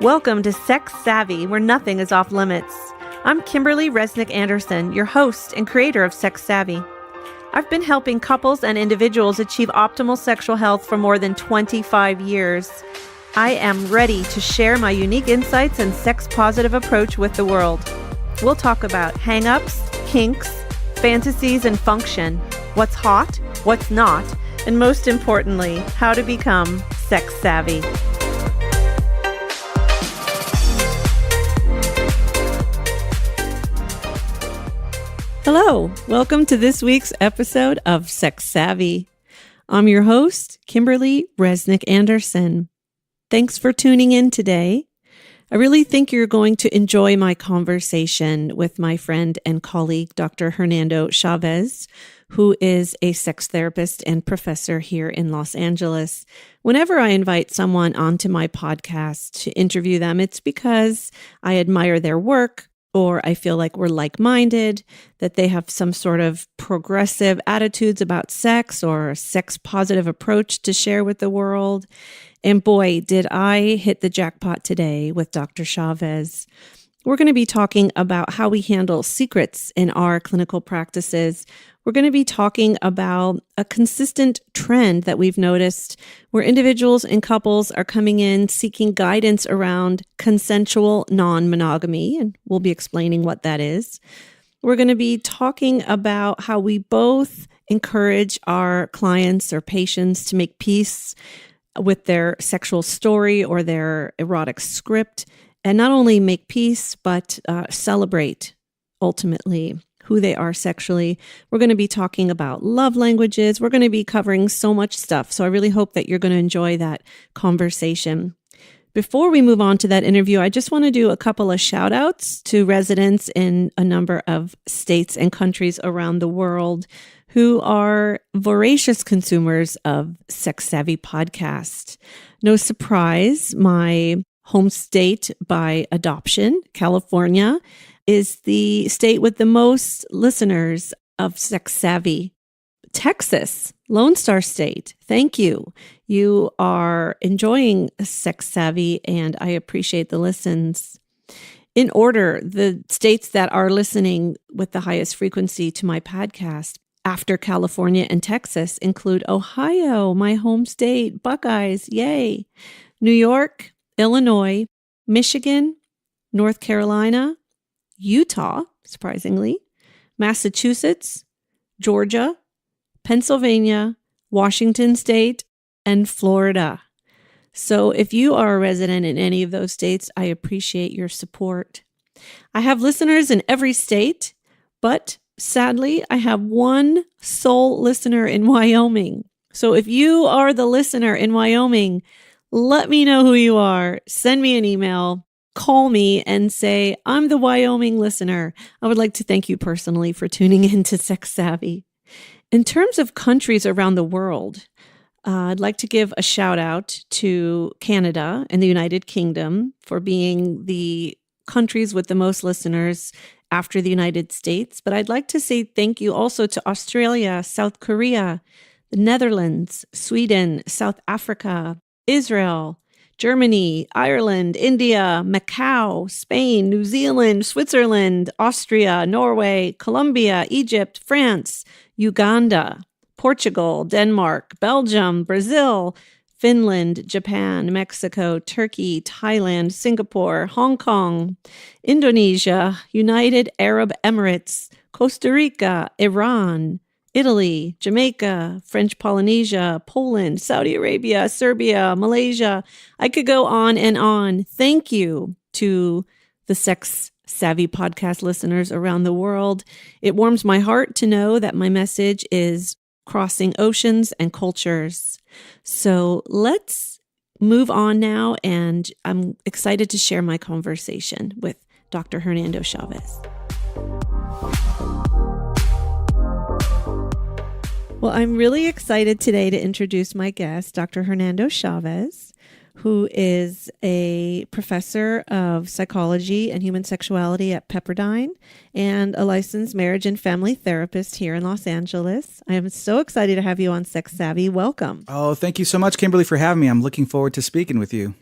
Welcome to Sex Savvy, where nothing is off limits. I'm Kimberly Resnick-Anderson, your host and creator of Sex Savvy. I've been helping couples and individuals achieve optimal sexual health for more than 25 years. I am ready to share my unique insights and sex-positive approach with the world. We'll talk about hang-ups, kinks, fantasies, and function, what's hot, what's not, and most importantly, how to become sex savvy. Hello, welcome to this week's episode of Sex Savvy. I'm your host, Kimberly Resnick-Anderson. Thanks for tuning in today. I really think you're going to enjoy my conversation with my friend and colleague, Dr. Hernando Chaves, who is a sex therapist and professor here in Los Angeles. Whenever I invite someone onto my podcast to interview them, it's because I admire their work, or I feel like we're like-minded, that they have some sort of progressive attitudes about sex or a sex-positive approach to share with the world. And boy, did I hit the jackpot today with Dr. Chaves. We're going to be talking about how we handle secrets in our clinical practices. We're going to be talking about a consistent trend that we've noticed where individuals and couples are coming in seeking guidance around consensual non-monogamy, and we'll be explaining what that is. We're going to be talking about how we both encourage our clients or patients to make peace with their sexual story or their erotic script, and not only make peace, but celebrate ultimately who they are sexually. We're going to be talking about love languages. We're going to be covering so much stuff. So I really hope that you're going to enjoy that conversation. Before we move on to that interview, I just want to do a couple of shout outs to residents in a number of states and countries around the world who are voracious consumers of Sex Savvy podcast. No surprise, my home state by adoption, California, is the state with the most listeners of Sex Savvy. Texas, Lone Star State, thank you. You are enjoying Sex Savvy, and I appreciate the listens. In order, the states that are listening with the highest frequency to my podcast after California and Texas include Ohio, my home state, Buckeyes, yay, New York, Illinois, Michigan, North Carolina, Utah, surprisingly, Massachusetts, Georgia, Pennsylvania, Washington State, and Florida. So if you are a resident in any of those states, I appreciate your support. I have listeners in every state, but sadly, I have one sole listener in Wyoming. So if you are the listener in Wyoming, let me know who you are. Send me an email. Call me and say, I'm the Wyoming listener. I would like to thank you personally for tuning in to Sex Savvy. In terms of countries around the world, I'd like to give a shout out to Canada and the United Kingdom for being the countries with the most listeners after the United States. But I'd like to say thank you also to Australia, South Korea, the Netherlands, Sweden, South Africa, Israel, Germany, Ireland, India, Macau, Spain, New Zealand, Switzerland, Austria, Norway, Colombia, Egypt, France, Uganda, Portugal, Denmark, Belgium, Brazil, Finland, Japan, Mexico, Turkey, Thailand, Singapore, Hong Kong, Indonesia, United Arab Emirates, Costa Rica, Iran, Italy, Jamaica, French Polynesia, Poland, Saudi Arabia, Serbia, Malaysia. I could go on and on. Thank you to the Sex Savvy podcast listeners around the world. It warms my heart to know that my message is crossing oceans and cultures. So let's move on now, and I'm excited to share my conversation with Dr. Hernando Chaves. Well, I'm really excited today to introduce my guest, Dr. Hernando Chaves, who is a professor of psychology and human sexuality at Pepperdine and a licensed marriage and family therapist here in Los Angeles. I am so excited to have you on Sex Savvy. Welcome. Oh, thank you so much, Kimberly, for having me. I'm looking forward to speaking with you.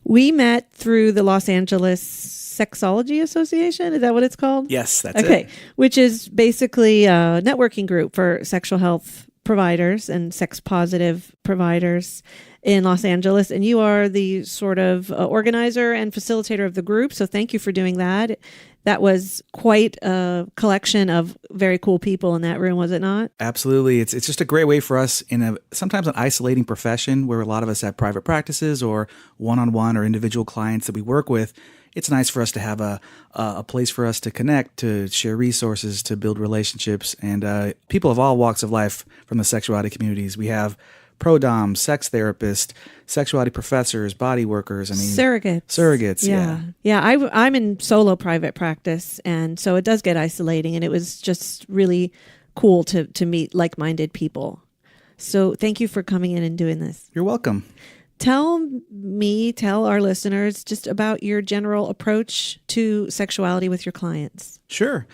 We met through the Los Angeles Sexology Association. Is that what it's called? Yes, that's it. Okay, which is basically a networking group for sexual health providers and sex positive providers in Los Angeles. And you are the sort of organizer and facilitator of the group. So thank you for doing that. That was quite a collection of very cool people in that room, was it not? Absolutely. It's just a great way for us in sometimes an isolating profession where a lot of us have private practices or one-on-one or individual clients that we work with. It's nice for us to have a place for us to connect, to share resources, to build relationships. And people of all walks of life from the sexuality communities. We have pro-dom, sex therapists, sexuality professors, body workers. Surrogates. Yeah. I'm in solo private practice, and so it does get isolating, and it was just really cool to meet like-minded people. So thank you for coming in and doing this. You're welcome. Tell our listeners just about your general approach to sexuality with your clients. Sure.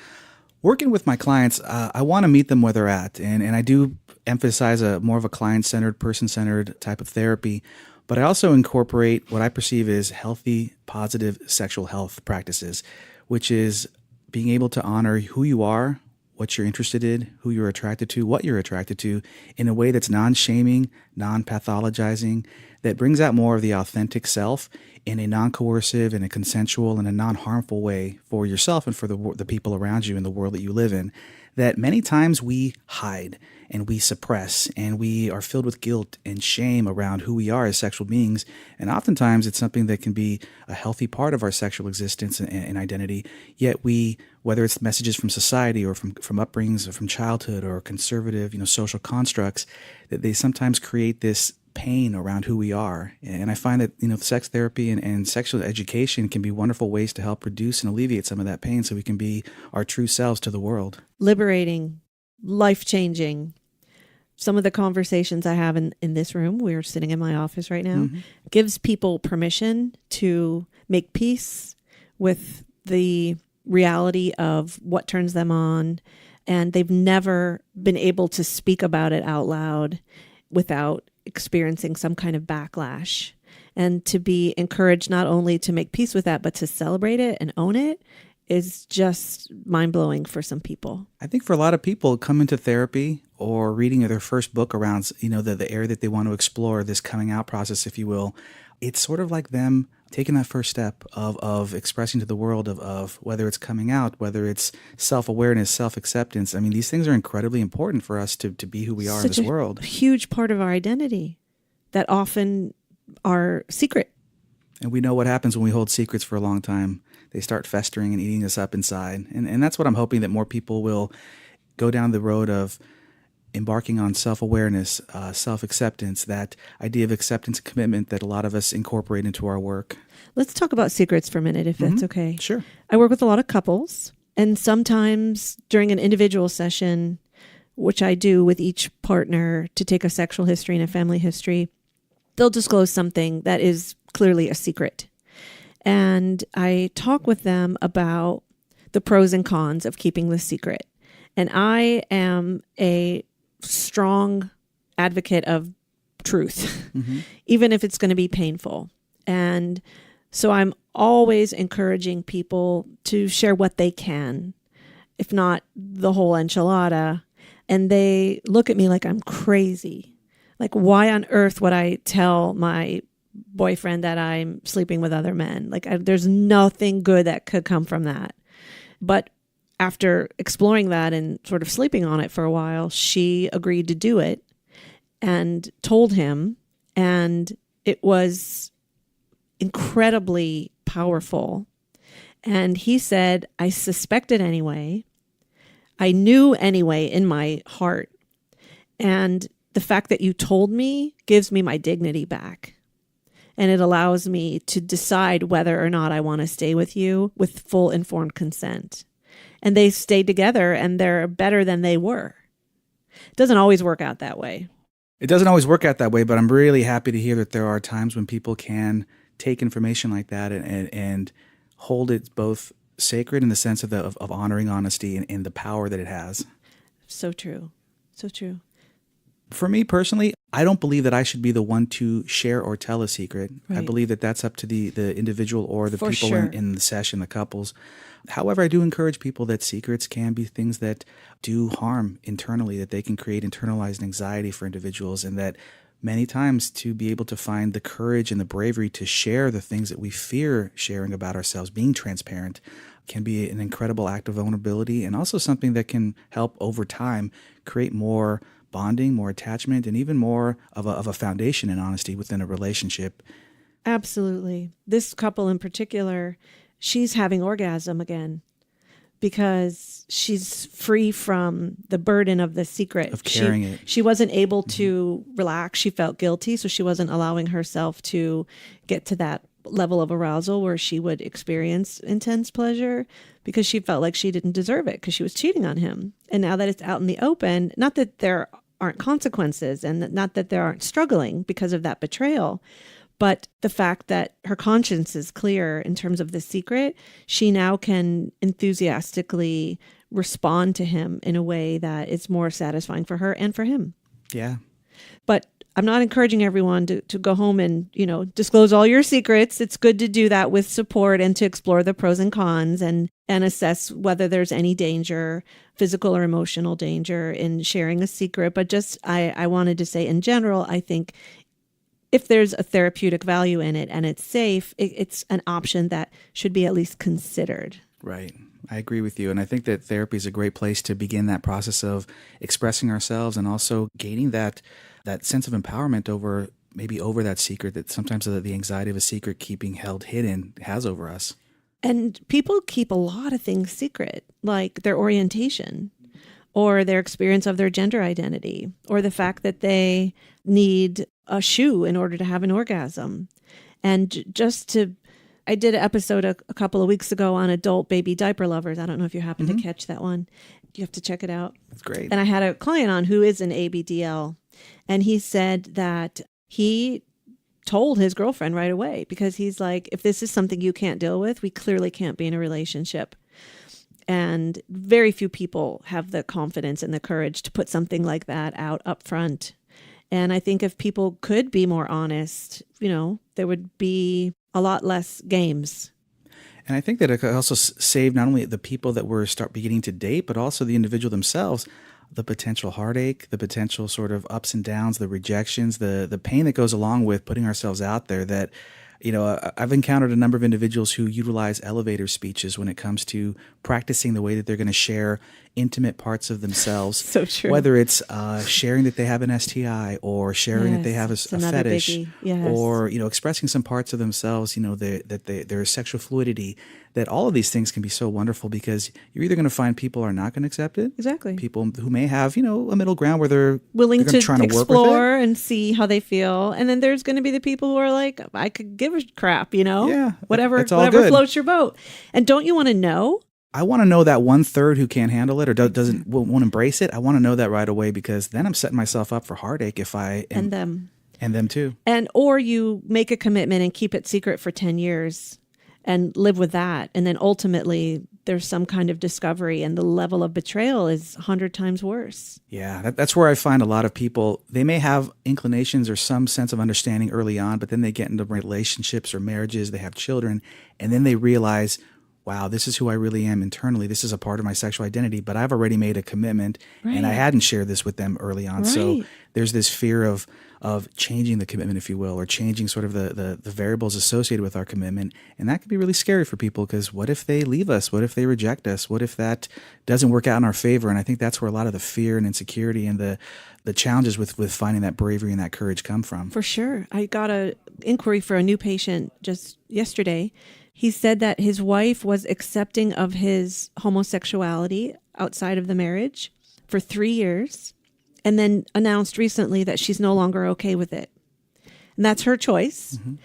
Working with my clients, I want to meet them where they're at. And I do emphasize more of a client-centered, person-centered type of therapy. But I also incorporate what I perceive as healthy, positive sexual health practices, which is being able to honor who you are, what you're interested in, who you're attracted to, what you're attracted to, in a way that's non-shaming, non-pathologizing, that brings out more of the authentic self in a non-coercive and a consensual and a non-harmful way for yourself and for the people around you in the world that you live in, that many times we hide and we suppress and we are filled with guilt and shame around who we are as sexual beings. And oftentimes it's something that can be a healthy part of our sexual existence and identity, yet we, whether it's messages from society or from upbringings or from childhood or conservative, social constructs, that they sometimes create this pain around who we are. And I find that, sex therapy and sexual education can be wonderful ways to help reduce and alleviate some of that pain so we can be our true selves to the world. Liberating, life-changing. Some of the conversations I have in this room, we're sitting in my office right now, gives people permission to make peace with the reality of what turns them on. And they've never been able to speak about it out loud without experiencing some kind of backlash, and to be encouraged not only to make peace with that, but to celebrate it and own it is just mind-blowing for some people. I think for a lot of people come into therapy or reading their first book around, the area that they want to explore, this coming out process, if you will, it's sort of like them taking that first step of expressing to the world of whether it's coming out, whether it's self-awareness, self-acceptance. I mean, these things are incredibly important for us to be who we are in this world. Such a huge part of our identity that often are secret. And we know what happens when we hold secrets for a long time. They start festering and eating us up inside. And that's what I'm hoping that more people will go down the road of embarking on self-awareness, self-acceptance, that idea of acceptance and commitment that a lot of us incorporate into our work. Let's talk about secrets for a minute, if that's okay. Sure. I work with a lot of couples, and sometimes during an individual session, which I do with each partner to take a sexual history and a family history, they'll disclose something that is clearly a secret. And I talk with them about the pros and cons of keeping the secret. And I am a strong advocate of truth, even if it's going to be painful. And so I'm always encouraging people to share what they can, if not the whole enchilada. And they look at me like I'm crazy. Like, why on earth would I tell my boyfriend that I'm sleeping with other men? Like, there's nothing good that could come from that. But after exploring that and sort of sleeping on it for a while, she agreed to do it and told him. And it was incredibly powerful. And he said, I suspected anyway. I knew anyway in my heart. And the fact that you told me gives me my dignity back. And it allows me to decide whether or not I want to stay with you with full informed consent. And they stayed together and they're better than they were. It doesn't always work out that way. It doesn't always work out that way, but I'm really happy to hear that there are times when people can take information like that and hold it both sacred in the sense of honoring honesty and the power that it has. So true. So true. For me personally, I don't believe that I should be the one to share or tell a secret. Right. I believe that that's up to the individual or the For people sure. in the session, the couples. However, I do encourage people that secrets can be things that do harm internally, that they can create internalized anxiety for individuals, and that many times to be able to find the courage and the bravery to share the things that we fear sharing about ourselves, being transparent, can be an incredible act of vulnerability, and also something that can help over time create more bonding, more attachment, and even more of a foundation in honesty within a relationship. Absolutely. This couple in particular, she's having orgasm again because she's free from the burden of the secret. Of carrying it. She wasn't able to relax. She felt guilty, so she wasn't allowing herself to get to that level of arousal where she would experience intense pleasure because she felt like she didn't deserve it because she was cheating on him. And now that it's out in the open, not that there aren't consequences and not that there aren't struggling because of that betrayal, but the fact that her conscience is clear in terms of the secret, she now can enthusiastically respond to him in a way that is more satisfying for her and for him. Yeah. But I'm not encouraging everyone to go home and, disclose all your secrets. It's good to do that with support and to explore the pros and cons and assess whether there's any danger, physical or emotional danger in sharing a secret. But just, I wanted to say in general, I think if there's a therapeutic value in it and it's safe, it's an option that should be at least considered. Right. I agree with you. And I think that therapy is a great place to begin that process of expressing ourselves and also gaining that sense of empowerment over that secret that sometimes the anxiety of a secret keeping held hidden has over us. And people keep a lot of things secret, like their orientation or their experience of their gender identity or the fact that they need a shoe in order to have an orgasm. And I did an episode a couple of weeks ago on adult baby diaper lovers. I don't know if you happened to catch that one. You have to check it out. That's great. And I had a client on who is an ABDL, and he said that he told his girlfriend right away because he's like, if this is something you can't deal with, we clearly can't be in a relationship. And very few people have the confidence and the courage to put something like that out up front. And I think if people could be more honest, there would be a lot less games. And I think that it could also save not only the people that were beginning to date, but also the individual themselves, the potential heartache, the potential sort of ups and downs, the rejections, the pain that goes along with putting ourselves out there. That, I've encountered a number of individuals who utilize elevator speeches when it comes to practicing the way that they're going to share intimate parts of themselves. So true. Whether it's sharing that they have an STI or sharing that they have a fetish, or expressing some parts of themselves, their sexual fluidity. That all of these things can be so wonderful because you're either going to find people are not going to accept it, exactly. People who may have a middle ground where they're willing to try to explore and see how they feel, and then there's going to be the people who are like, I could give a crap, Yeah, whatever good. Floats your boat. And don't you want to know? I want to know that 1/3 who can't handle it or won't embrace it. I want to know that right away because then I'm setting myself up for heartache if I am, and them too. Or you make a commitment and keep it secret for 10 years and live with that. And then ultimately there's some kind of discovery and the level of betrayal is 100 times worse. Yeah, that's where I find a lot of people, they may have inclinations or some sense of understanding early on, but then they get into relationships or marriages, they have children, and then they realize, wow, this is who I really am internally. This is a part of my sexual identity, but I've already made a commitment and I hadn't shared this with them early on. Right. So there's this fear of changing the commitment, if you will, or changing sort of the variables associated with our commitment. And that can be really scary for people because what if they leave us? What if they reject us? What if that doesn't work out in our favor? And I think that's where a lot of the fear and insecurity and the challenges with finding that bravery and that courage come from. For sure. I got an inquiry for a new patient just yesterday. He said that his wife was accepting of his homosexuality outside of the marriage for 3 years and then announced recently that she's no longer okay with it. And that's her choice. Mm-hmm.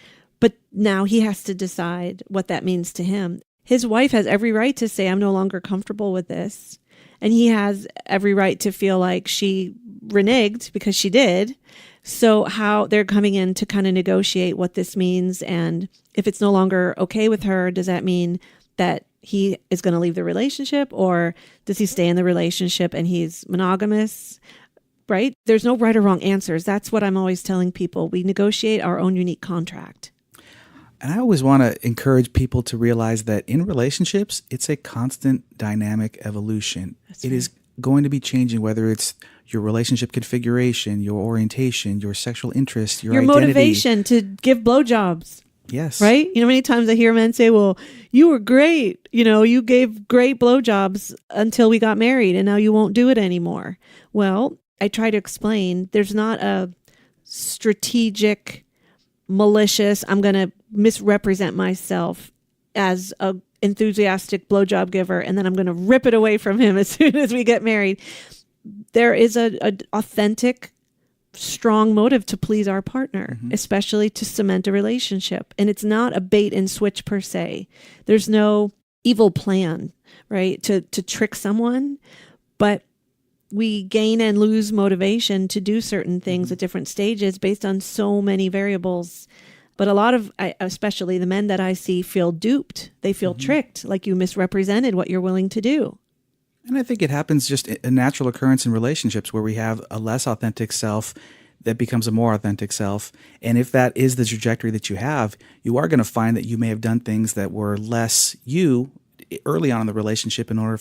But now he has to decide what that means to him. His wife has every right to say, I'm no longer comfortable with this. And he has every right to feel like she reneged because she did. So how they're coming in to kind of negotiate what this means. And if it's no longer okay with her, does that mean that he is going to leave the relationship, or does he stay in the relationship and he's monogamous? Right? There's no right or wrong answers. That's what I'm always telling people. We negotiate our own unique contract. And I always want to encourage people to realize that in relationships, it's a constant dynamic evolution. It is going to be changing, whether it's your relationship configuration, your orientation, your sexual interest, your identity. Motivation to give blowjobs. Yes. Right? You know, many times I hear men say, well, you were great. You know, you gave great blowjobs until we got married and now you won't do it anymore. Well, I try to explain there's not a strategic, malicious, I'm going to misrepresent myself as a enthusiastic blowjob giver and then I'm going to rip it away from him as soon as we get married. There is a authentic, strong motive to please our partner, especially to cement a relationship. And it's not a bait and switch per se. There's no evil plan, right, to trick someone, but we gain and lose motivation to do certain things at different stages based on so many variables. But a lot of, especially the men that I see, feel duped. They feel tricked, like you misrepresented what you're willing to do. And I think it happens just a natural occurrence in relationships where we have a less authentic self that becomes a more authentic self. And if that is the trajectory that you have, you are going to find that you may have done things that were less you early on in the relationship in order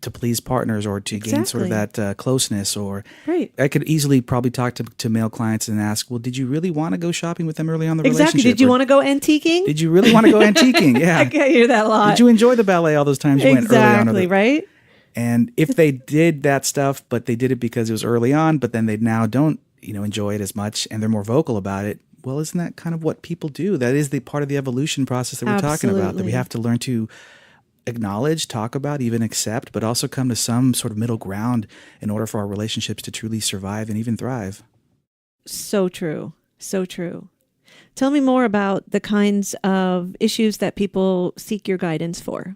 to please partners or to gain sort of that closeness. Or I could easily probably talk to male clients and ask, well, did you really want to go shopping with them early on in the relationship? Did you want to go antiquing? Did you really want to go antiquing? Yeah. I hear that a lot. Did you enjoy the ballet all those times you went early on? Exactly, right? And if they did that stuff, but they did it because it was early on, but then they now don't, enjoy it as much and they're more vocal about it. Well, isn't that kind of what people do? That is the part of the evolution process that we're talking about, that we have to learn to acknowledge, talk about, even accept, but also come to some sort of middle ground in order for our relationships to truly survive and even thrive. So true. So true. Tell me more about the kinds of issues that people seek your guidance for.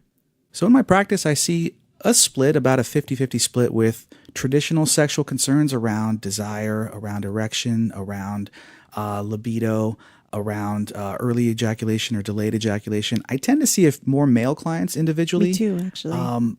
So in my practice, I see a split, about a 50-50 split, with traditional sexual concerns around desire, around erection, around libido, around early ejaculation or delayed ejaculation. I tend to see more male clients individually. Me too, actually.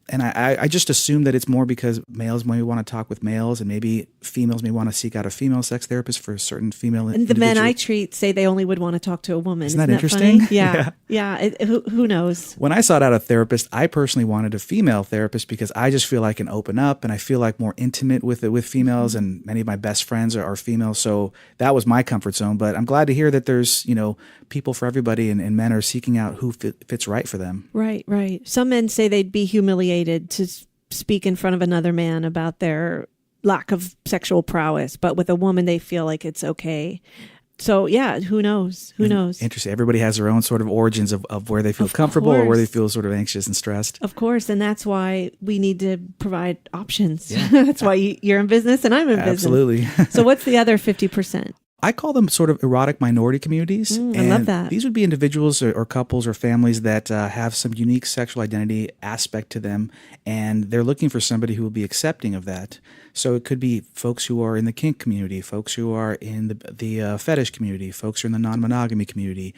And I just assume that it's more because males may want to talk with males and maybe females may want to seek out a female sex therapist for a certain female And the men I treat say they only would want to talk to a woman. Isn't that interesting? Funny? Yeah. Who knows? When I sought out a therapist, I personally wanted a female therapist because I just feel I can open up and I feel like more intimate with females, and many of my best friends are females. So that was my comfort zone. But I'm glad to hear that there's people for everybody, and men are seeking out who fits right for them. Right. Some men say they'd be humiliated to speak in front of another man about their lack of sexual prowess, but with a woman, they feel like it's okay. So yeah, who knows? Who knows? Interesting. Everybody has their own sort of origins of where they feel comfortable or where they feel sort of anxious and stressed. Of course. And that's why we need to provide options. Yeah. That's why you're in business and I'm in business. Absolutely. So what's the other 50%? I call them sort of erotic minority communities. I love that. These would be individuals or couples or families that have some unique sexual identity aspect to them, and they're looking for somebody who will be accepting of that. So it could be folks who are in the kink community, folks who are in the fetish community, folks who are in the non-monogamy community,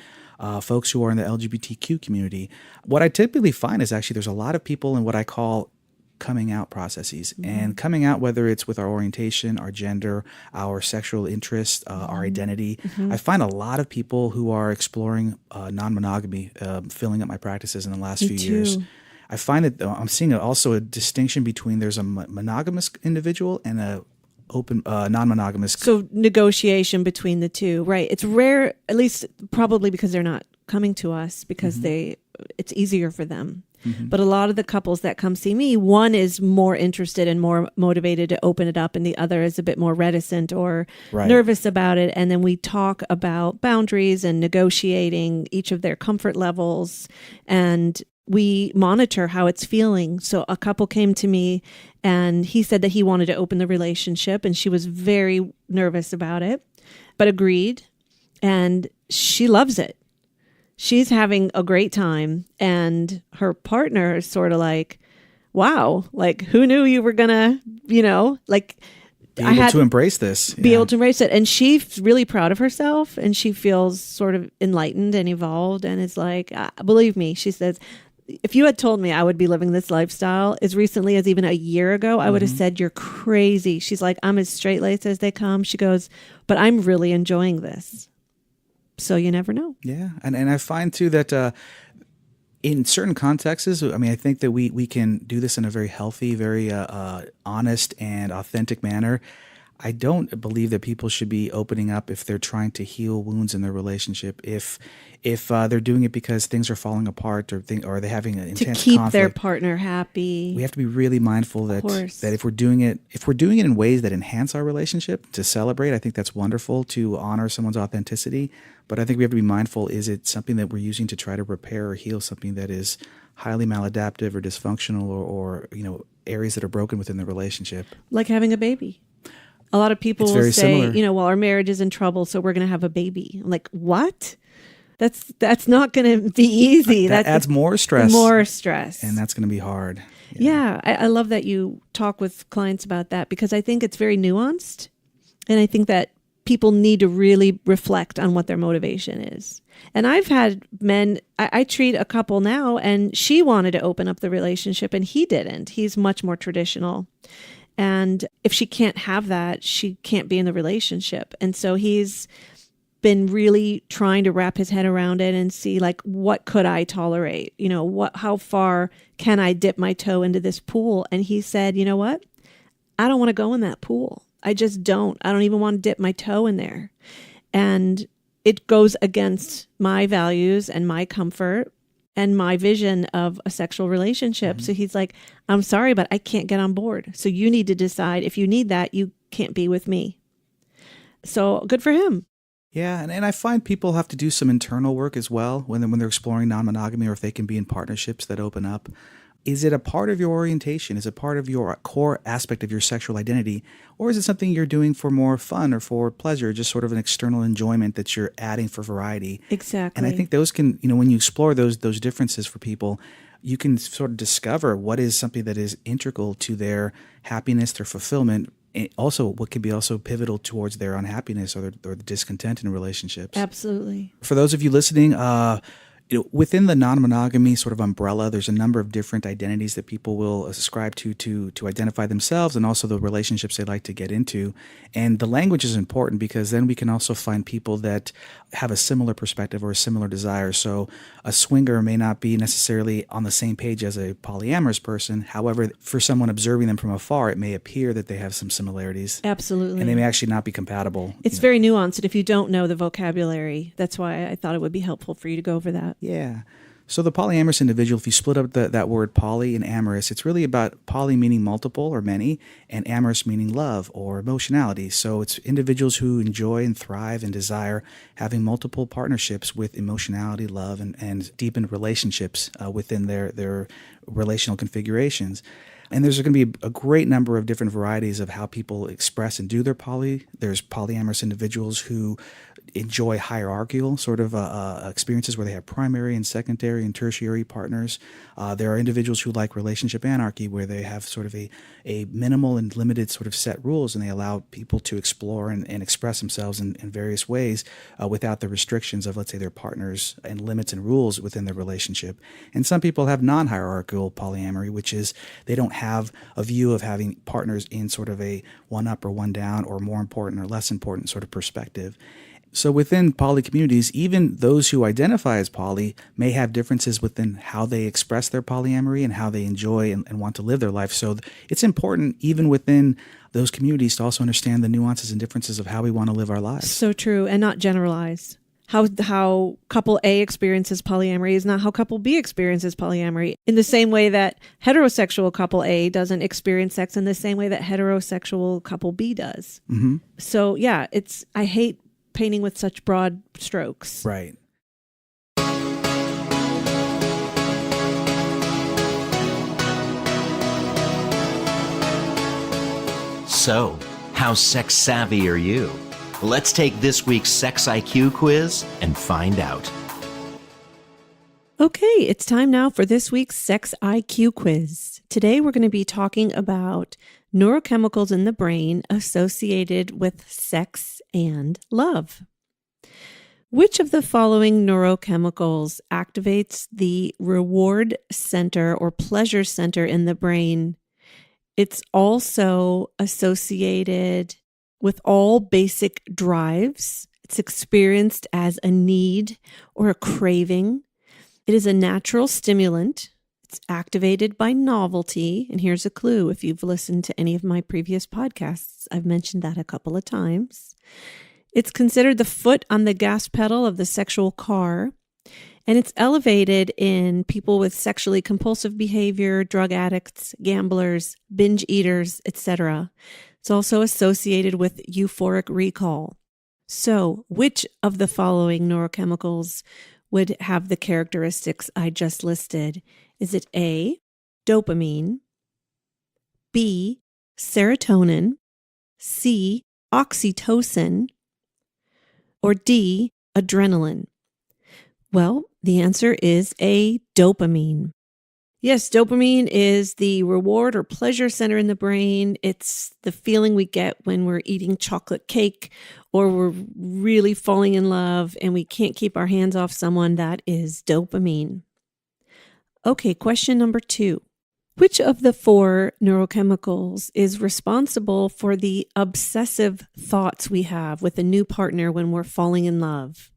folks who are in the LGBTQ community. What I typically find is actually there's a lot of people in what I call coming out processes, and coming out, whether it's with our orientation, our gender, our sexual interest, our identity. I find a lot of people who are exploring non-monogamy filling up my practices in the last few years. I find that I'm seeing also a distinction between there's a monogamous individual and a open non-monogamous. So negotiation between the two, right? It's rare, at least probably because they're not coming to us because it's easier for them. But a lot of the couples that come see me, one is more interested and more motivated to open it up, and the other is a bit more reticent or nervous about it. And then we talk about boundaries and negotiating each of their comfort levels, and we monitor how it's feeling. So a couple came to me and he said that he wanted to open the relationship, and she was very nervous about it, but agreed, and she loves it. She's having a great time, and her partner is sort of like, wow, like who knew you were gonna, to embrace this. Be able to embrace it. And she's really proud of herself, and she feels sort of enlightened and evolved, and is like, believe me, she says, if you had told me I would be living this lifestyle as recently as even a year ago, I would have said, you're crazy. She's like, I'm as straight-laced as they come. She goes, but I'm really enjoying this. So you never know. Yeah. And I find too that in certain contexts, I mean, I think that we can do this in a very healthy, very honest and authentic manner. I don't believe that people should be opening up if they're trying to heal wounds in their relationship. If they're doing it because things are falling apart or they're having an intense conflict. To keep their partner happy. We have to be really mindful that if we're doing it in ways that enhance our relationship, to celebrate, I think that's wonderful, to honor someone's authenticity. But I think we have to be mindful, is it something that we're using to try to repair or heal something that is highly maladaptive or dysfunctional or areas that are broken within the relationship? Like having a baby. A lot of people will say, similar. Well, our marriage is in trouble, so we're going to have a baby. I'm like, what? That's not going to be easy. That adds more stress. More stress. And that's going to be hard. Yeah. I love that you talk with clients about that, because I think it's very nuanced. And I think that people need to really reflect on what their motivation is. And I've had men, I treat a couple now, and she wanted to open up the relationship and he didn't. He's much more traditional. And if she can't have that, she can't be in the relationship. And so he's been really trying to wrap his head around it and see, like, what could I tolerate? How far can I dip my toe into this pool? And he said, you know what? I don't want to go in that pool. I just don't. I don't even want to dip my toe in there. And it goes against my values and my comfort and my vision of a sexual relationship. Mm-hmm. So he's like, I'm sorry, but I can't get on board. So you need to decide, if you need that, you can't be with me. So good for him. Yeah, and I find people have to do some internal work as well when they're exploring non-monogamy, or if they can be in partnerships that open up. Is it a part of your orientation? Is it part of your core aspect of your sexual identity? Or is it something you're doing for more fun or for pleasure, just sort of an external enjoyment that you're adding for variety? Exactly. And I think those can, when you explore those differences for people, you can sort of discover what is something that is integral to their happiness, their fulfillment, and also what can be also pivotal towards their unhappiness or the discontent in relationships. Absolutely. For those of you listening, within the non-monogamy sort of umbrella, there's a number of different identities that people will ascribe to identify themselves and also the relationships they like to get into. And the language is important, because then we can also find people that have a similar perspective or a similar desire. So a swinger may not be necessarily on the same page as a polyamorous person. However, for someone observing them from afar, it may appear that they have some similarities. Absolutely. And they may actually not be compatible. It's very nuanced. And if you don't know the vocabulary, that's why I thought it would be helpful for you to go over that. Yeah. So the polyamorous individual, if you split up that word poly and amorous, it's really about poly meaning multiple or many, and amorous meaning love or emotionality. So it's individuals who enjoy and thrive and desire having multiple partnerships with emotionality, love, and deepened relationships within their relational configurations. And there's going to be a great number of different varieties of how people express and do their poly. There's polyamorous individuals who enjoy hierarchical sort of experiences where they have primary and secondary and tertiary partners. There are individuals who like relationship anarchy, where they have sort of a minimal and limited sort of set rules, and they allow people to explore and express themselves in various ways without the restrictions of, let's say, their partners and limits and rules within their relationship. And some people have non-hierarchical polyamory, which is they don't have a view of having partners in sort of a one up or one down or more important or less important sort of perspective. So within poly communities, even those who identify as poly may have differences within how they express their polyamory and how they enjoy and want to live their life. So it's important, even within those communities, to also understand the nuances and differences of how we want to live our lives. So true, and not generalize. How couple A experiences polyamory is not how couple B experiences polyamory. In the same way that heterosexual couple A doesn't experience sex in the same way that heterosexual couple B does. Mm-hmm. So yeah, I hate painting with such broad strokes. Right. So, how sex savvy are you? Let's take this week's Sex IQ quiz and find out. Okay, it's time now for this week's Sex IQ quiz. Today we're going to be talking about neurochemicals in the brain associated with sex and love. Which of the following neurochemicals activates the reward center or pleasure center in the brain? It's also associated with all basic drives. It's experienced as a need or a craving. It is a natural stimulant. It's activated by novelty. And here's a clue. If you've listened to any of my previous podcasts, I've mentioned that a couple of times. It's considered the foot on the gas pedal of the sexual car, and it's elevated in people with sexually compulsive behavior, drug addicts, gamblers, binge eaters, etc. It's also associated with euphoric recall. So, which of the following neurochemicals would have the characteristics I just listed? Is it A, dopamine, B, serotonin, C, oxytocin, or D, adrenaline? Well, the answer is A, dopamine. Yes, dopamine is the reward or pleasure center in the brain. It's the feeling we get when we're eating chocolate cake or we're really falling in love and we can't keep our hands off someone. That is dopamine. Okay, question number 2. Which of the 4 neurochemicals is responsible for the obsessive thoughts we have with a new partner when we're falling in love?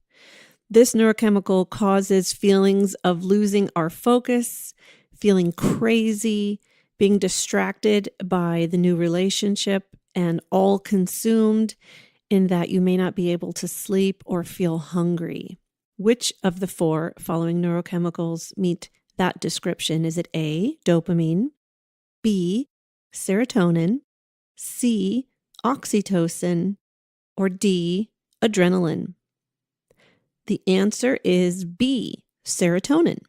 This neurochemical causes feelings of losing our focus, feeling crazy, being distracted by the new relationship, and all consumed in that you may not be able to sleep or feel hungry. Which of the 4 following neurochemicals meet that description? Is it A, dopamine, B, serotonin, C, oxytocin, or D, adrenaline? The answer is B, serotonin.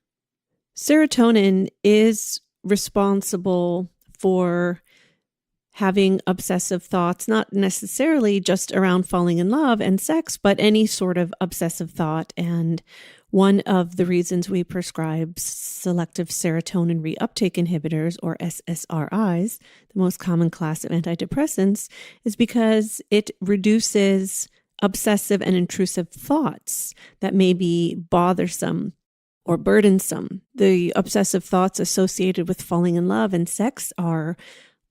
Serotonin is responsible for having obsessive thoughts, not necessarily just around falling in love and sex, but any sort of obsessive thought. And one of the reasons we prescribe selective serotonin reuptake inhibitors, or SSRIs, the most common class of antidepressants, is because it reduces obsessive and intrusive thoughts that may be bothersome or burdensome. The obsessive thoughts associated with falling in love and sex are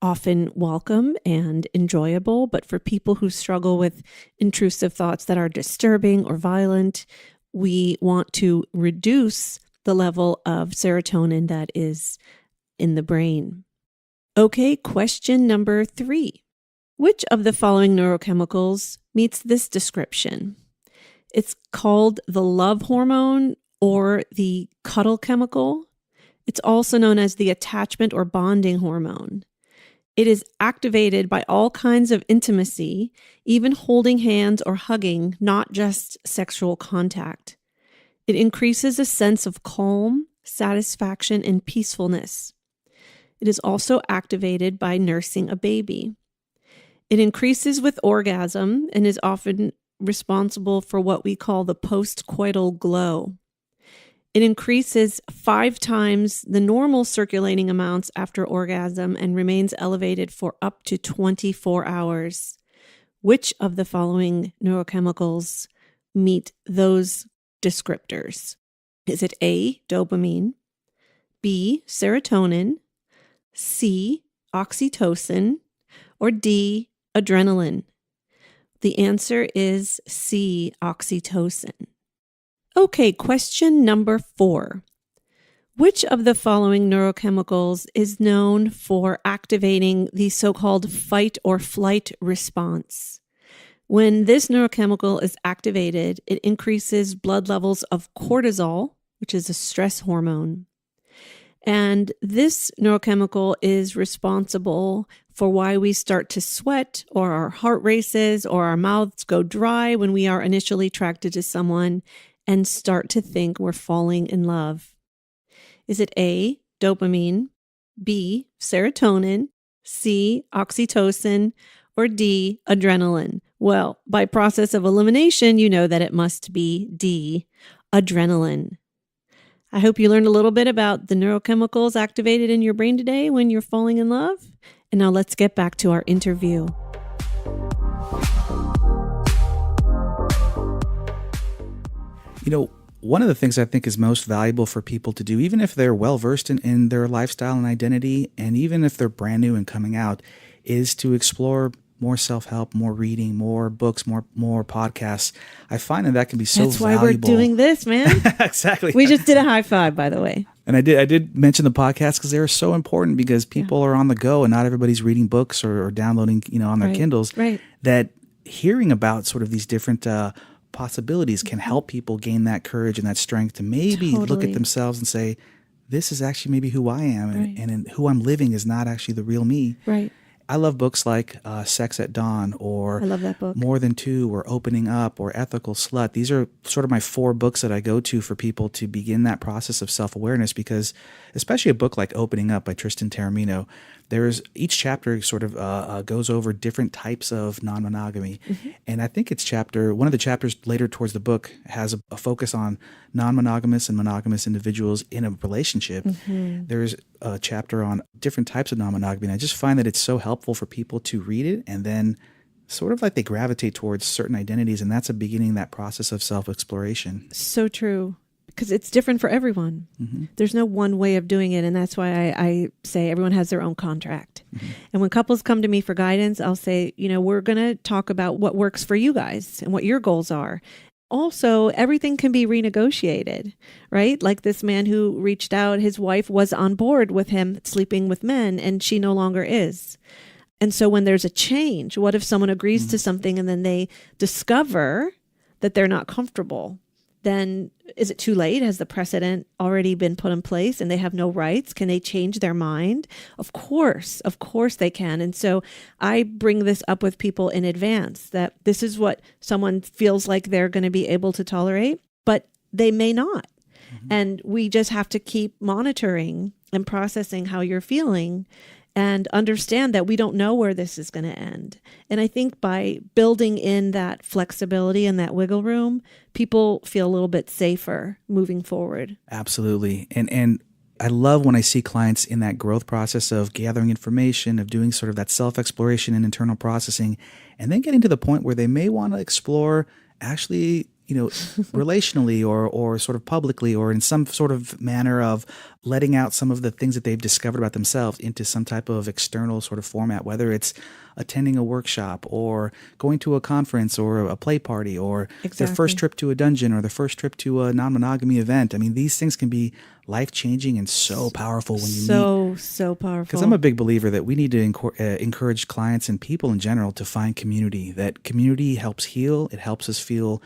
often welcome and enjoyable, but for people who struggle with intrusive thoughts that are disturbing or violent, we want to reduce the level of serotonin that is in the brain. Okay, question number 3. Which of the following neurochemicals meets this description? It's called the love hormone or the cuddle chemical. It's also known as the attachment or bonding hormone. It is activated by all kinds of intimacy, even holding hands or hugging, not just sexual contact. It increases a sense of calm, satisfaction, and peacefulness. It is also activated by nursing a baby. It increases with orgasm and is often responsible for what we call the postcoital glow. It increases 5 times the normal circulating amounts after orgasm and remains elevated for up to 24 hours. Which of the following neurochemicals meet those descriptors? Is it A, dopamine, B, serotonin, C, oxytocin, or D, adrenaline? The answer is C, oxytocin. Okay, question number 4. Which of the following neurochemicals is known for activating the so-called fight or flight response? When this neurochemical is activated, it increases blood levels of cortisol, which is a stress hormone. And this neurochemical is responsible for why we start to sweat or our heart races or our mouths go dry when we are initially attracted to someone and start to think we're falling in love. Is it A, dopamine, B, serotonin, C, oxytocin, or D, adrenaline? Well, by process of elimination, you know that it must be D, adrenaline. I hope you learned a little bit about the neurochemicals activated in your brain today when you're falling in love. And now let's get back to our interview. One of the things I think is most valuable for people to do, even if they're well-versed in their lifestyle and identity, and even if they're brand new and coming out, is to explore more self-help, more reading, more books, more podcasts. I find that can be so valuable. That's why we're doing this, man. Exactly. We just did a high five, by the way. And I did mention the podcast because they're so important, because people are on the go and not everybody's reading books or downloading, on their Kindles. Right. That hearing about sort of these different possibilities can help people gain that courage and that strength to maybe look at themselves and say, this is actually maybe who I am, and who I'm living is not actually the real me. Right. I love books like Sex at Dawn, or I love that book. More Than Two, or Opening Up, or Ethical Slut. These are sort of my 4 books that I go to for people to begin that process of self-awareness, because especially a book like Opening Up by Tristan Taormino, each chapter sort of goes over different types of non-monogamy. Mm-hmm. And I think one of the chapters later towards the book has a focus on non-monogamous and monogamous individuals in a relationship. Mm-hmm. There's a chapter on different types of non-monogamy. And I just find that it's so helpful for people to read it, and then sort of like they gravitate towards certain identities. And that's a beginning, that process of self-exploration. So true. Because it's different for everyone. Mm-hmm. There's no one way of doing it. And that's why I say everyone has their own contract. Mm-hmm. And when couples come to me for guidance, I'll say, we're going to talk about what works for you guys and what your goals are. Also, everything can be renegotiated, right? Like this man who reached out, his wife was on board with him sleeping with men, and she no longer is. And so when there's a change, what if someone agrees to something and then they discover that they're not comfortable? Then is it too late? Has the precedent already been put in place and they have no rights? Can they change their mind? Of course they can. And so I bring this up with people in advance, that this is what someone feels like they're going to be able to tolerate, but they may not. Mm-hmm. And we just have to keep monitoring and processing how you're feeling, and understand that we don't know where this is going to end. And I think by building in that flexibility and that wiggle room, people feel a little bit safer moving forward. Absolutely. And I love when I see clients in that growth process of gathering information, of doing sort of that self-exploration and internal processing, and then getting to the point where they may want to explore actually, relationally or sort of publicly, or in some sort of manner of letting out some of the things that they've discovered about themselves into some type of external sort of format, whether it's attending a workshop or going to a conference or a play party, or their first trip to a dungeon or their first trip to a non-monogamy event. I mean, these things can be life-changing and so powerful when you meet. So powerful. Because I'm a big believer that we need to encourage clients and people in general to find community. That community helps heal. It helps us feel,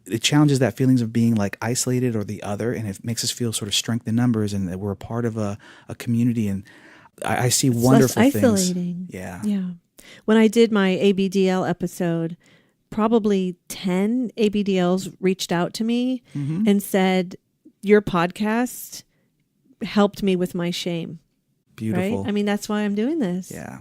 it challenges that feelings of being like isolated or the other, and it makes us feel sort of strength in numbers and that we're a part of a community. And I see wonderful less things. Isolating. Yeah. When I did my ABDL episode, probably 10 ABDLs reached out to me and said, your podcast helped me with my shame. Beautiful. Right? I mean, that's why I'm doing this. Yeah.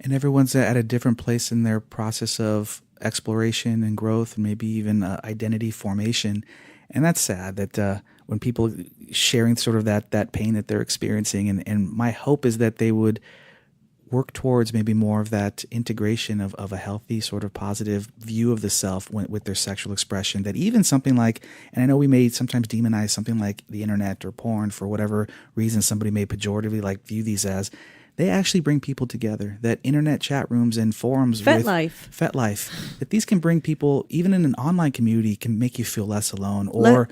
And everyone's at a different place in their process of exploration and growth, and maybe even identity formation. And that's sad that when people sharing sort of that pain that they're experiencing, and my hope is that they would work towards maybe more of that integration of a healthy sort of positive view of the self with their sexual expression. That even something like, and I know we may sometimes demonize something like the internet or porn for whatever reason somebody may pejoratively view these as, they actually bring people together. That internet chat rooms and forums FetLife, that these can bring people, even in an online community, can make you feel less alone. Or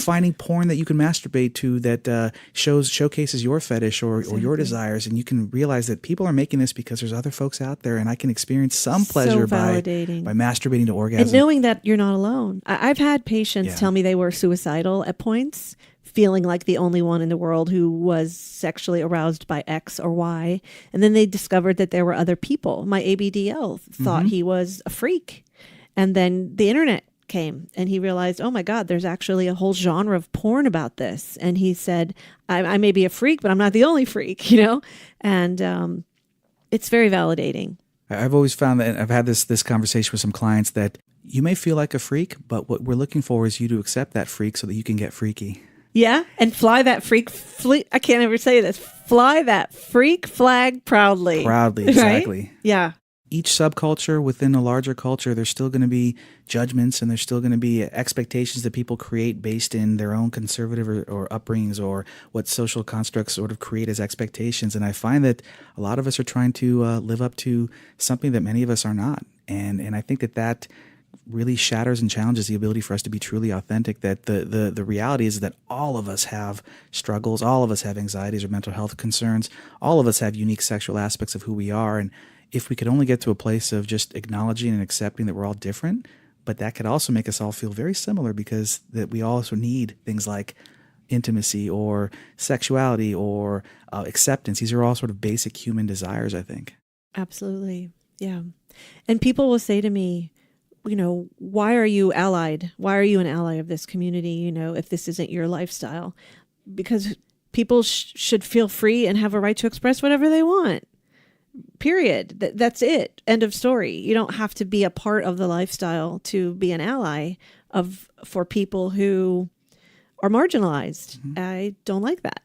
finding porn that you can masturbate to that showcases your fetish or your desires, and you can realize that people are making this because there's other folks out there, and I can experience some pleasure by masturbating to orgasm. And knowing that you're not alone. I've had patients tell me they were suicidal at points, feeling like the only one in the world who was sexually aroused by X or Y. And then they discovered that there were other people. My ABDL thought he was a freak. And then the internet came and he realized, oh my God, there's actually a whole genre of porn about this. And he said, I may be a freak, but I'm not the only freak, And it's very validating. I've always found that, and I've had this conversation with some clients, that you may feel like a freak, but what we're looking for is you to accept that freak so that you can get freaky. Yeah, and fly that freak. I can't ever say this. fly that freak flag proudly. Proudly, exactly. Right? Yeah. Each subculture within a larger culture, there's still going to be judgments and there's still going to be expectations that people create based in their own conservative or upbringings or what social constructs sort of create as expectations. And I find that a lot of us are trying to live up to something that many of us are not. And I think that really shatters and challenges the ability for us to be truly authentic, that the reality is that all of us have struggles, all of us have anxieties or mental health concerns, all of us have unique sexual aspects of who we are. And if we could only get to a place of just acknowledging and accepting that we're all different, but that could also make us all feel very similar because that we also need things like intimacy or sexuality or acceptance. These are all sort of basic human desires, I think. Absolutely. Yeah. And people will say to me, why are you allied? Why are you an ally of this community, if this isn't your lifestyle? Because people should feel free and have a right to express whatever they want. Period. That's it. End of story. You don't have to be a part of the lifestyle to be an ally for people who are marginalized. Mm-hmm. I don't like that.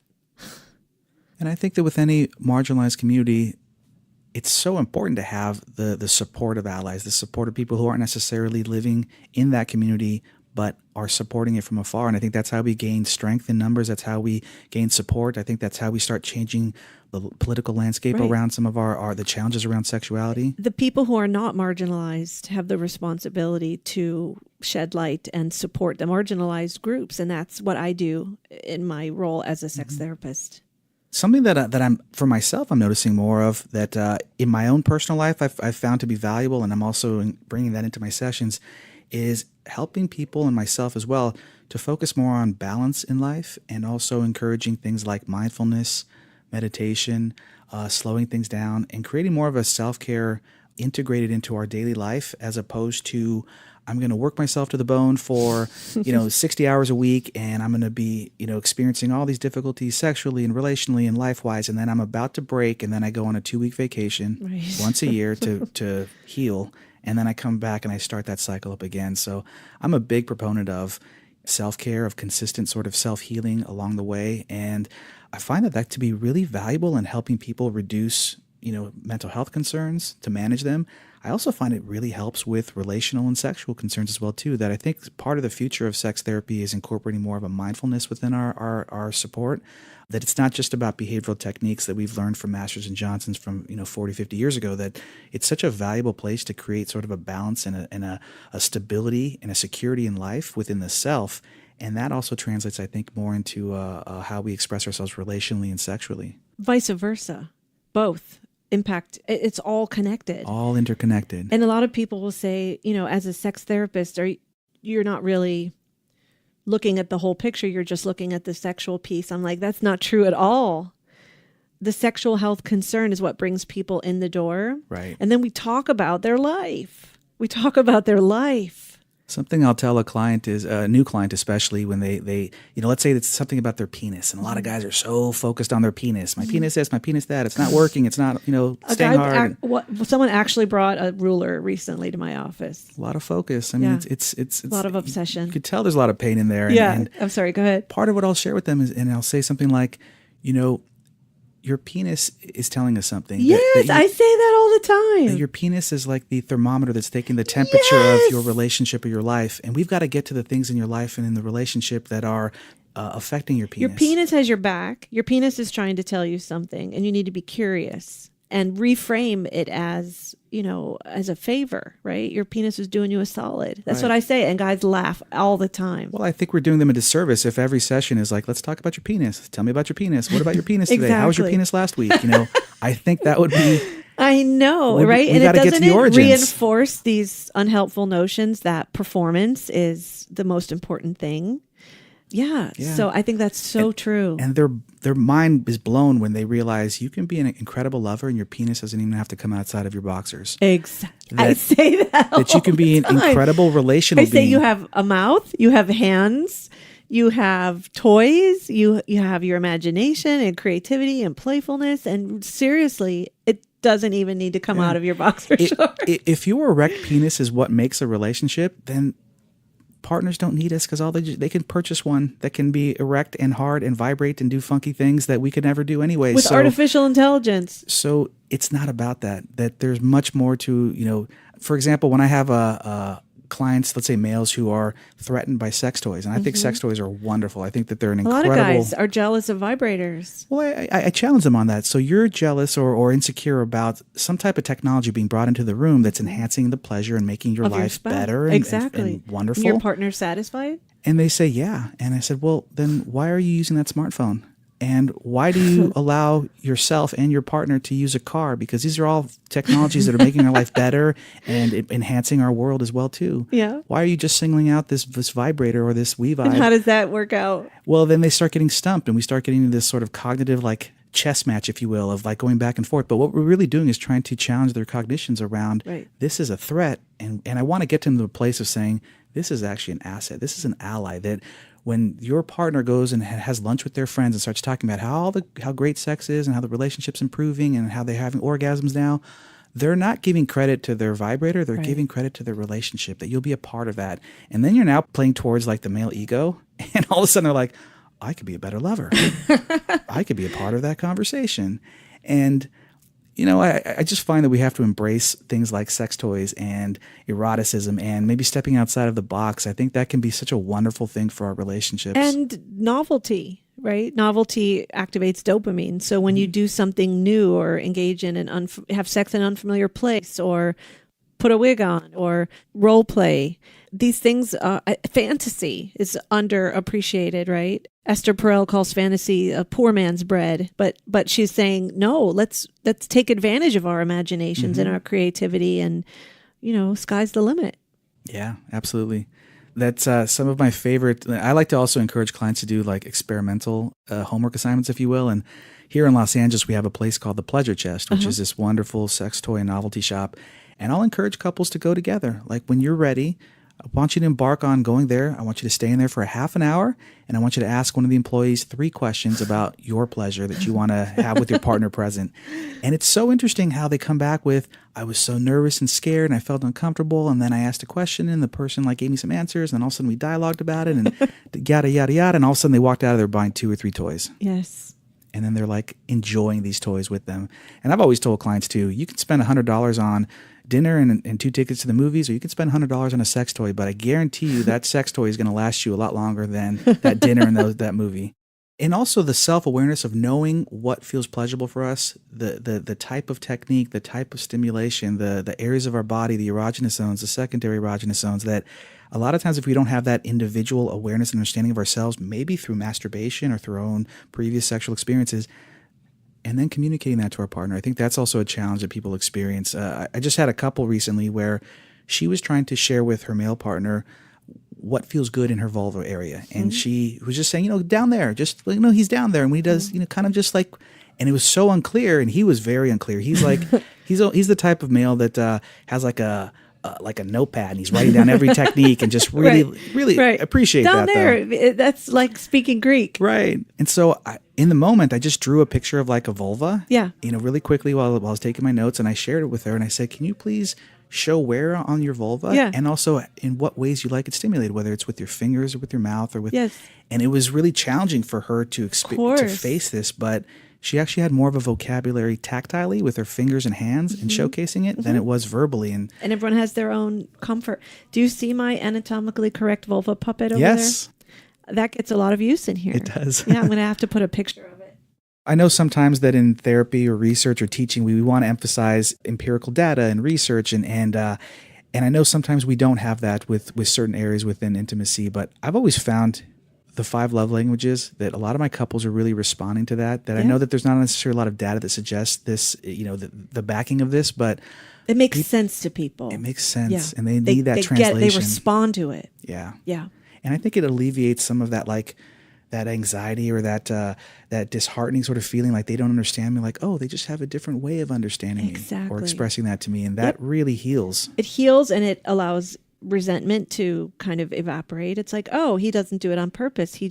And I think that with any marginalized community, it's so important to have the support of allies, the support of people who aren't necessarily living in that community, but are supporting it from afar. And I think that's how we gain strength in numbers. That's how we gain support. I think that's how we start changing the political landscape around some of the challenges around sexuality. The people who are not marginalized have the responsibility to shed light and support the marginalized groups. And that's what I do in my role as a sex therapist. Something that I'm, for myself, I'm noticing more of that in my own personal life I've found to be valuable, and I'm also bringing that into my sessions, is helping people and myself as well to focus more on balance in life and also encouraging things like mindfulness, meditation, slowing things down, and creating more of a self-care integrated into our daily life as opposed to I'm going to work myself to the bone for, 60 hours a week, and I'm going to be, experiencing all these difficulties sexually and relationally and life-wise, and then I'm about to break, and then I go on a 2-week vacation once a year to heal, and then I come back and I start that cycle up again. So I'm a big proponent of self-care, of consistent sort of self-healing along the way, and I find that to be really valuable in helping people reduce, mental health concerns, to manage them. I also find it really helps with relational and sexual concerns as well, too, that I think part of the future of sex therapy is incorporating more of a mindfulness within our support, that it's not just about behavioral techniques that we've learned from Masters and Johnsons from 40, 50 years ago, that it's such a valuable place to create sort of a balance and a stability and a security in life within the self. And that also translates, I think, more into how we express ourselves relationally and sexually. Vice versa. Both. Impact. It's all connected. All interconnected. And a lot of people will say, as a sex therapist, you're not really looking at the whole picture. You're just looking at the sexual piece. I'm like, that's not true at all. The sexual health concern is what brings people in the door. Right. And then we talk about their life. Something I'll tell a client is a new client, especially when they let's say it's something about their penis, and a lot of guys are so focused on their penis. My penis this, my penis that. It's not working. It's not staying hard. Someone actually brought a ruler recently to my office. A lot of focus. I mean, it's a lot of obsession. You could tell there's a lot of pain in there. Yeah. And I'm sorry. Go ahead. Part of what I'll share with them is, and I'll say something like, your penis is telling us something. Yes, I say that all the time. Your penis is like the thermometer that's taking the temperature of your relationship or your life. And we've got to get to the things in your life and in the relationship that are affecting your penis. Your penis has your back. Your penis is trying to tell you something, and you need to be curious and reframe it as, as a favor, right? Your penis is doing you a solid. That's what I say. And guys laugh all the time. Well, I think we're doing them a disservice if every session is like, let's talk about your penis. Tell me about your penis. What about your penis today? How was your penis last week? I think that would be... I know, right? And it doesn't reinforce these unhelpful notions that performance is the most important thing. Yeah. So I think that's so true. And their mind is blown when they realize you can be an incredible lover and your penis doesn't even have to come outside of your boxers. Exactly. I say that. That you can be an incredible relational being. I say you have a mouth, you have hands, you have toys, you have your imagination and creativity and playfulness. And seriously, it doesn't even need to come out of your boxer shorts. If your erect penis is what makes a relationship, then partners don't need us because they can purchase one that can be erect and hard and vibrate and do funky things that we could never do anyway. With artificial intelligence. So it's not about that. That there's much more to, for example, when I have clients, let's say males who are threatened by sex toys, and I think sex toys are wonderful. I think that they're an incredible. A lot of guys are jealous of vibrators. Well, I challenge them on that. So you're jealous or insecure about some type of technology being brought into the room that's enhancing the pleasure and making your life better and wonderful. And your partner satisfied? And they say, yeah. And I said, well, then why are you using that smartphone? And why do you allow yourself and your partner to use a car? Because these are all technologies that are making our life better and enhancing our world as well, too. Yeah. Why are you just singling out this vibrator or this WeVibe? And how does that work out? Well, then they start getting stumped and we start getting this sort of cognitive chess match, if you will, of going back and forth. But what we're really doing is trying to challenge their cognitions around this is a threat. And I want to get them to a place of saying this is actually an asset. This is an ally that when your partner goes and has lunch with their friends and starts talking about how great sex is and how the relationship's improving and how they're having orgasms now, they're not giving credit to their vibrator. They're giving credit to their relationship, that you'll be a part of that. And then you're now playing towards the male ego. And all of a sudden they're like, I could be a better lover. I could be a part of that conversation. And I just find that we have to embrace things like sex toys and eroticism and maybe stepping outside of the box. I think that can be such a wonderful thing for our relationships. And novelty, right? Novelty activates dopamine. So when you do something new or engage in have sex in an unfamiliar place or put a wig on or role play, these things, fantasy is underappreciated, right? Esther Perel calls fantasy a poor man's bread, but she's saying, no, let's take advantage of our imaginations and our creativity, and sky's the limit. Yeah, absolutely. That's some of my favorite. I like to also encourage clients to do experimental homework assignments, if you will. And here in Los Angeles, we have a place called the Pleasure Chest, which is this wonderful sex toy and novelty shop. And I'll encourage couples to go together. When you're ready, I want you to embark on going there. I want you to stay in there for a half an hour, and I want you to ask one of the employees 3 questions about your pleasure that you want to have with your partner present. And it's so interesting how they come back with, I was so nervous and scared and I felt uncomfortable, and then I asked a question and the person gave me some answers, and then all of a sudden we dialogued about it and yada, yada, yada, and all of a sudden they walked out of there buying 2 or 3 toys. Yes. And then they're enjoying these toys with them. And I've always told clients too, you can spend $100 on dinner and 2 tickets to the movies, or you can spend $100 on a sex toy, but I guarantee you that sex toy is going to last you a lot longer than that dinner and that movie. And also the self-awareness of knowing what feels pleasurable for us, the type of technique, the type of stimulation, the areas of our body, the erogenous zones, the secondary erogenous zones, that a lot of times if we don't have that individual awareness and understanding of ourselves, maybe through masturbation or through our own previous sexual experiences, and then communicating that to our partner, I think that's also a challenge that people experience. I just had a couple recently where she was trying to share with her male partner what feels good in her vulva area. And she was just saying, down there, just, he's down there. And when he does, kind of just and it was so unclear, and he was very unclear. He's he's the type of male that has a notepad, and he's writing down every technique and just really appreciate down that. There, though. That's like speaking Greek. Right. And so in the moment, I just drew a picture of a vulva, really quickly while I was taking my notes, and I shared it with her, and I said, can you please show where on your vulva and also in what ways you like it stimulated, whether it's with your fingers or with your mouth or with, and it was really challenging for her to face this, but she actually had more of a vocabulary tactilely with her fingers and hands and showcasing it than it was verbally. And everyone has their own comfort. Do you see my anatomically correct vulva puppet over there? That gets a lot of use in here. It does. Yeah, I'm going to have to put a picture of it. I know sometimes that in therapy or research or teaching, we want to emphasize empirical data and research, and I know sometimes we don't have that with certain areas within intimacy, but I've always found the 5 love languages that a lot of my couples are really responding to that I know that there's not necessarily a lot of data that suggests this, the backing of this, but it makes sense to people. It makes sense, and they need that translation. They respond to it. Yeah. Yeah. And I think it alleviates some of that that anxiety or that disheartening sort of feeling they don't understand me, they just have a different way of understanding me or expressing that to me, and that really heals. It heals, and it allows resentment to kind of evaporate. It's he doesn't do it on purpose. He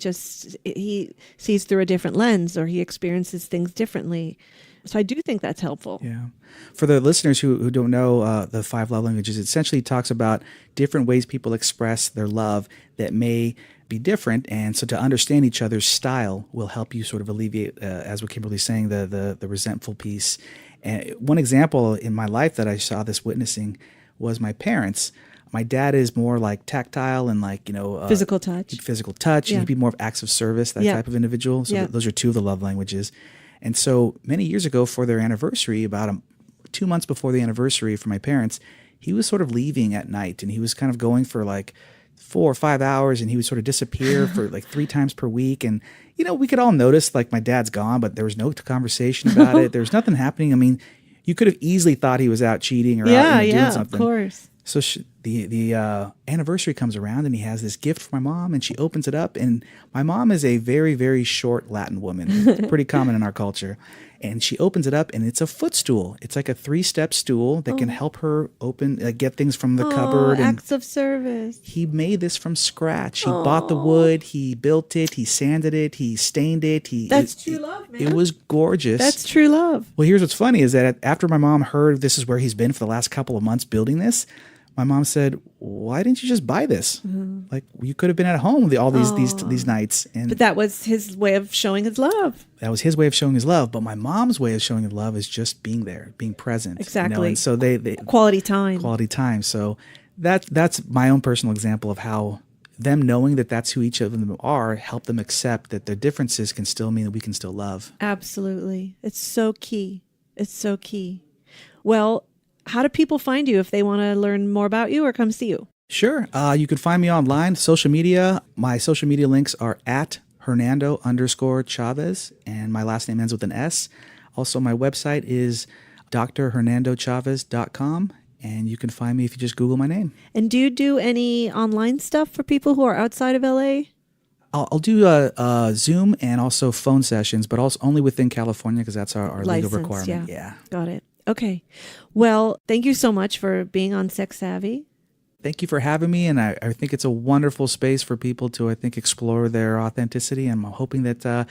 sees through a different lens, or he experiences things differently. So I do think that's helpful. Yeah. For the listeners who don't know the 5 love languages, it essentially talks about different ways people express their love that may be different. And so to understand each other's style will help you sort of alleviate, as what Kimberly's saying, the resentful piece. And one example in my life that I saw this witnessing was my parents. My dad is more like tactile and like, Physical touch. And he'd be more of acts of service, that type of individual. So those are 2 of the love languages. And so many years ago for their anniversary, about 2 months before the anniversary for my parents, he was sort of leaving at night and he was kind of going for like 4 or 5 hours and he would sort of disappear for like 3 times per week. And, we could all notice like my dad's gone, but there was no conversation about it. There was nothing happening. I mean, you could have easily thought he was out cheating or out doing something. Of course. So the anniversary comes around and he has this gift for my mom and she opens it up. And my mom is a very, very short Latin woman. It's pretty common in our culture. And she opens it up and it's a footstool. It's like a 3-step stool that can help her get things from the cupboard. Acts of service. He made this from scratch. He bought the wood. He built it. He sanded it. He stained it. That's true love, man. It was gorgeous. That's true love. Well, here's what's funny is that after my mom heard this is where he's been for the last couple of months building this, my mom said, "Why didn't you just buy this? Like you could have been at home all these nights." And but that was his way of showing his love. That was his way of showing his love. But my mom's way of showing his love is just being there, being present. Exactly. And so they quality time. Quality time. So that's my own personal example of how them knowing that that's who each of them are help them accept that their differences can still mean that we can still love. Absolutely. It's so key. It's so key. Well, how do people find you if they want to learn more about you or come see you? Sure. You can find me online, social media. My social media links are at Hernando_Chaves, and my last name ends with an S. Also, my website is drhernandochaves.com, and you can find me if you just Google my name. And do you do any online stuff for people who are outside of LA? I'll do Zoom and also phone sessions, but also only within California because that's our legal requirement. Yeah. Got it. Okay. Well, thank you so much for being on Sex Savvy. Thank you for having me, and I think it's a wonderful space for people to, explore their authenticity, and I'm hoping that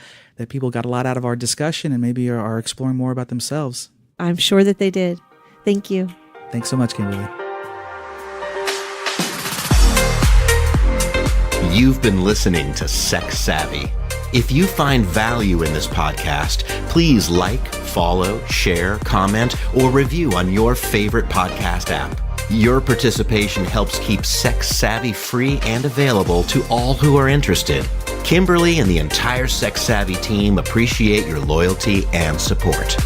people got a lot out of our discussion and maybe are exploring more about themselves. I'm sure that they did. Thank you. Thanks so much, Kimberly. You've been listening to Sex Savvy. If you find value in this podcast, please like, follow, share, comment, or review on your favorite podcast app. Your participation helps keep Sex Savvy free and available to all who are interested. Kimberly and the entire Sex Savvy team appreciate your loyalty and support.